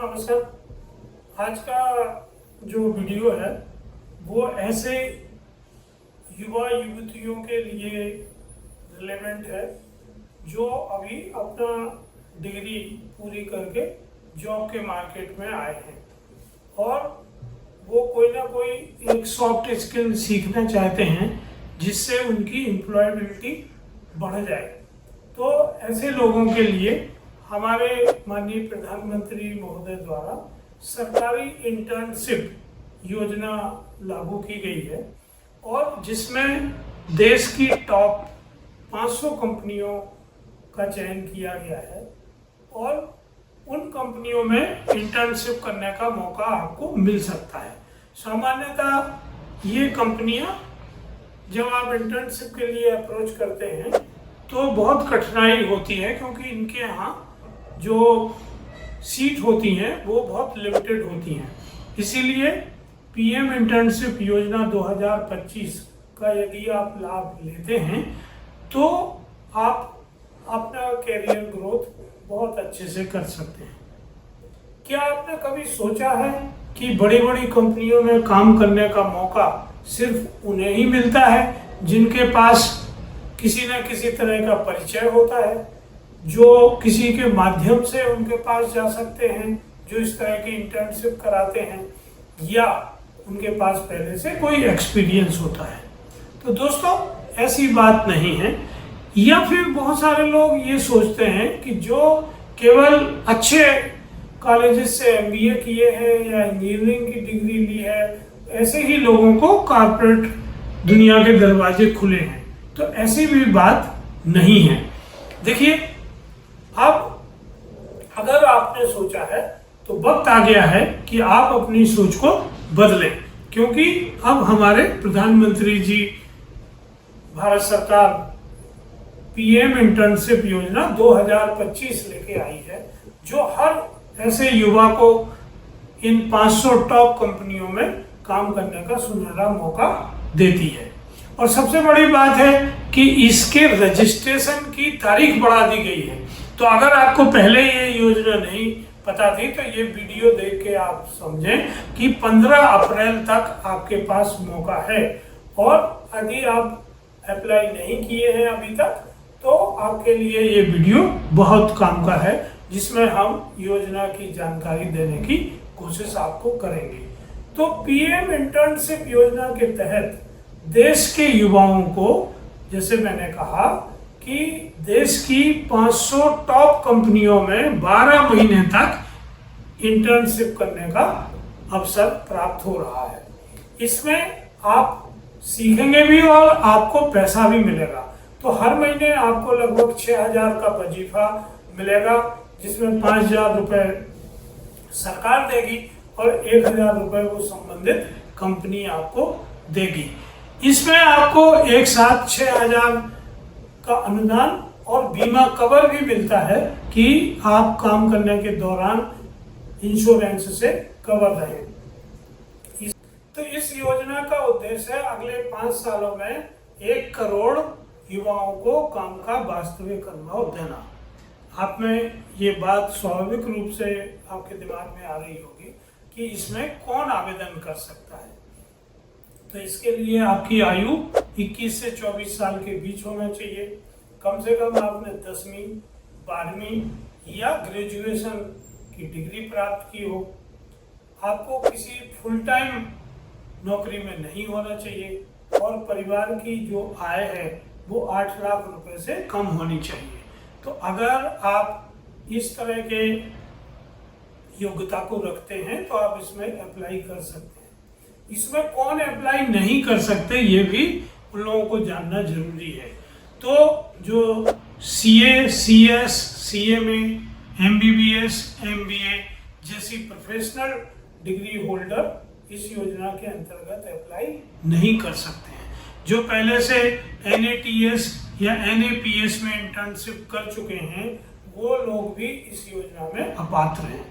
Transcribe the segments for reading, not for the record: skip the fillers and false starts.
नमस्कार। आज का जो वीडियो है वो ऐसे युवा युवतियों के लिए रिलेवेंट है जो अभी अपना डिग्री पूरी करके जॉब के मार्केट में आए हैं और वो कोई ना कोई एक सॉफ्ट स्किल सीखना चाहते हैं जिससे उनकी एम्प्लॉयबिलिटी बढ़ जाए। तो ऐसे लोगों के लिए हमारे माननीय प्रधानमंत्री महोदय द्वारा सरकारी इंटर्नशिप योजना लागू की गई है और जिसमें देश की टॉप 500 कंपनियों का चयन किया गया है और उन कंपनियों में इंटर्नशिप करने का मौका आपको मिल सकता है। सामान्यतः ये कंपनियां जब आप इंटर्नशिप के लिए अप्रोच करते हैं तो बहुत कठिनाई होती है क्योंकि इनके यहाँ जो सीट होती हैं वो बहुत लिमिटेड होती हैं। इसीलिए पीएम इंटर्नशिप योजना 2025 का यदि आप लाभ लेते हैं तो आप अपना कैरियर ग्रोथ बहुत अच्छे से कर सकते हैं। क्या आपने कभी सोचा है कि बड़ी बड़ी कंपनियों में काम करने का मौका सिर्फ उन्हें ही मिलता है जिनके पास किसी न किसी तरह का परिचय होता है, जो किसी के माध्यम से उनके पास जा सकते हैं, जो इस तरह की इंटर्नशिप कराते हैं, या उनके पास पहले से कोई एक्सपीरियंस होता है? तो दोस्तों ऐसी बात नहीं है। या फिर बहुत सारे लोग ये सोचते हैं कि जो केवल अच्छे कॉलेजेस से एमबीए किए हैं या इंजीनियरिंग की डिग्री ली है, ऐसे ही लोगों को कॉर्पोरेट दुनिया के दरवाजे खुले हैं। तो ऐसी भी बात नहीं है। देखिए, अब अगर आपने सोचा है तो वक्त आ गया है कि आप अपनी सोच को बदलें, क्योंकि अब हमारे प्रधानमंत्री जी भारत सरकार पीएम इंटर्नशिप योजना 2025 लेके आई है जो हर ऐसे युवा को इन 500 टॉप कंपनियों में काम करने का सुनहरा मौका देती है। और सबसे बड़ी बात है कि इसके रजिस्ट्रेशन की तारीख बढ़ा दी गई है। तो अगर आपको पहले ये योजना नहीं पता थी तो ये वीडियो देख के आप समझें कि 15 अप्रैल तक आपके पास मौका है और यदि आप अप्लाई नहीं किए हैं अभी तक तो आपके लिए ये वीडियो बहुत काम का है, जिसमें हम योजना की जानकारी देने की कोशिश आपको करेंगे। तो पीएम इंटर्नशिप योजना के तहत देश के युवाओं को, जैसे मैंने कहा कि देश की 500 टॉप कंपनियों में 12 महीने तक इंटर्नशिप करने का अवसर प्राप्त हो रहा है। इसमें आप सीखेंगे भी और आपको पैसा भी मिलेगा। तो हर महीने आपको लगभग 6,000 का वजीफा मिलेगा, जिसमें 5,000 रुपये सरकार देगी और 1,000 रुपये वो संबंधित कंपनी आपको देगी। इसमें आपको एक साथ 6,000 का अनुदान और बीमा कवर भी मिलता है कि आप काम करने के दौरान इंश्योरेंस से कवर रहे। तो इस योजना का उद्देश्य है अगले 5 सालों में 1 करोड़ युवाओं को काम का वास्तविक अनुभव देना। आप में ये बात स्वाभाविक रूप से आपके दिमाग में आ रही होगी कि इसमें कौन आवेदन कर सकता है। तो इसके लिए आपकी आयु 21 से 24 साल के बीच होना चाहिए। कम से कम आपने 10वीं 12वीं या ग्रेजुएशन की डिग्री प्राप्त की हो। आपको किसी फुल टाइम नौकरी में नहीं होना चाहिए और परिवार की जो आय है वो 8 लाख रुपए से कम होनी चाहिए। तो अगर आप इस तरह के योग्यता को रखते हैं तो आप इसमें अप्लाई कर सकते हैं। इसमें कौन अप्लाई नहीं कर सकते ये भी उन लोगों को जानना जरूरी है। तो जो CA, CS, CMA, MBBS, MBA जैसी प्रोफेशनल डिग्री होल्डर इस योजना के अंतर्गत अप्लाई नहीं कर सकते हैं। जो पहले से एनएटीएस या एनएपीएस में इंटर्नशिप कर चुके हैं वो लोग भी इस योजना में अपात्र हैं।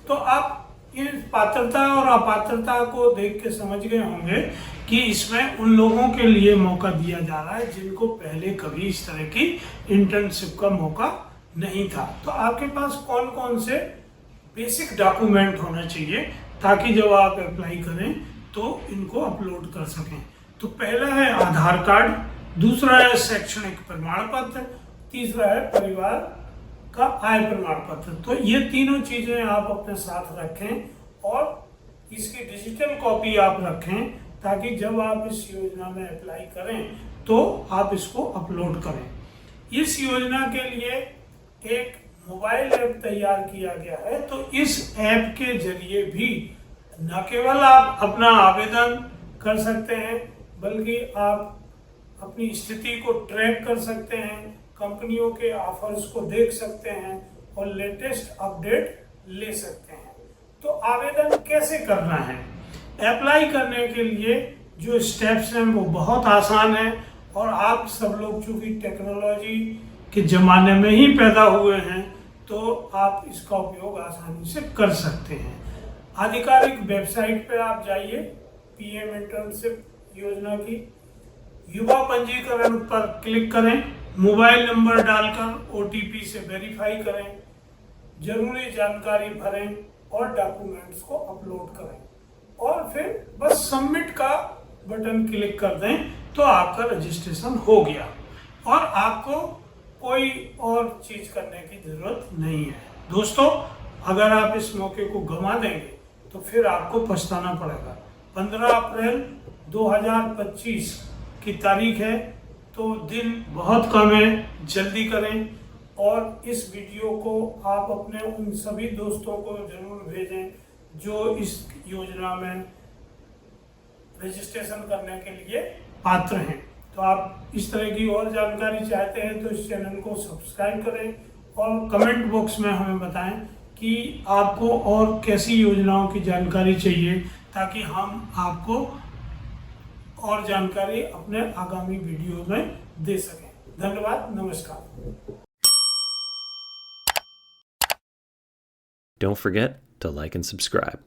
तो आप इस पात्रता और अपात्रता को देख के समझ गए होंगे कि इसमें उन लोगों के लिए मौका दिया जा रहा है जिनको पहले कभी इस तरह की इंटर्नशिप का मौका नहीं था। तो आपके पास कौन कौन से बेसिक डॉक्यूमेंट होना चाहिए ताकि जब आप अप्लाई करें तो इनको अपलोड कर सकें। तो पहला है आधार कार्ड, दूसरा है शैक्षणिक प्रमाण पत्र, तीसरा है परिवार का आय प्रमाण पत्र। तो ये तीनों चीजें आप अपने साथ रखें और इसकी डिजिटल कॉपी आप रखें ताकि जब आप इस योजना में अप्लाई करें तो आप इसको अपलोड करें। इस योजना के लिए एक मोबाइल ऐप तैयार किया गया है, तो इस ऐप के जरिए भी न केवल आप अपना आवेदन कर सकते हैं बल्कि आप अपनी स्थिति को ट्रैक कर सकते हैं, कंपनियों के ऑफर्स को देख सकते हैं और लेटेस्ट अपडेट ले सकते हैं। तो आवेदन कैसे करना है? अप्लाई करने के लिए जो स्टेप्स हैं वो बहुत आसान है और आप सब लोग चूंकि टेक्नोलॉजी के ज़माने में ही पैदा हुए हैं तो आप इसका उपयोग आसानी से कर सकते हैं। आधिकारिक वेबसाइट पे आप जाइए, पीएम इंटर्नशिप योजना की युवा पंजीकरण पर क्लिक करें, मोबाइल नंबर डालकर ओटीपी से वेरीफाई करें, जरूरी जानकारी भरें और डॉक्यूमेंट्स को अपलोड करें और फिर बस सबमिट का बटन क्लिक कर दें तो आपका रजिस्ट्रेशन हो गया और आपको कोई और चीज करने की जरूरत नहीं है। दोस्तों, अगर आप इस मौके को गंवा देंगे तो फिर आपको पछताना पड़ेगा। 15 अप्रैल 2025 की तारीख है, तो दिन बहुत कम है, जल्दी करें और इस वीडियो को आप अपने उन सभी दोस्तों को जरूर भेजें जो इस योजना में रजिस्ट्रेशन करने के लिए पात्र हैं। तो आप इस तरह की और जानकारी चाहते हैं तो इस चैनल को सब्सक्राइब करें और कमेंट बॉक्स में हमें बताएं कि आपको और कैसी योजनाओं की जानकारी चाहिए ताकि हम आपको और जानकारी अपने आगामी वीडियो में दे सकें। धन्यवाद, नमस्कार। Don't forget to like and subscribe.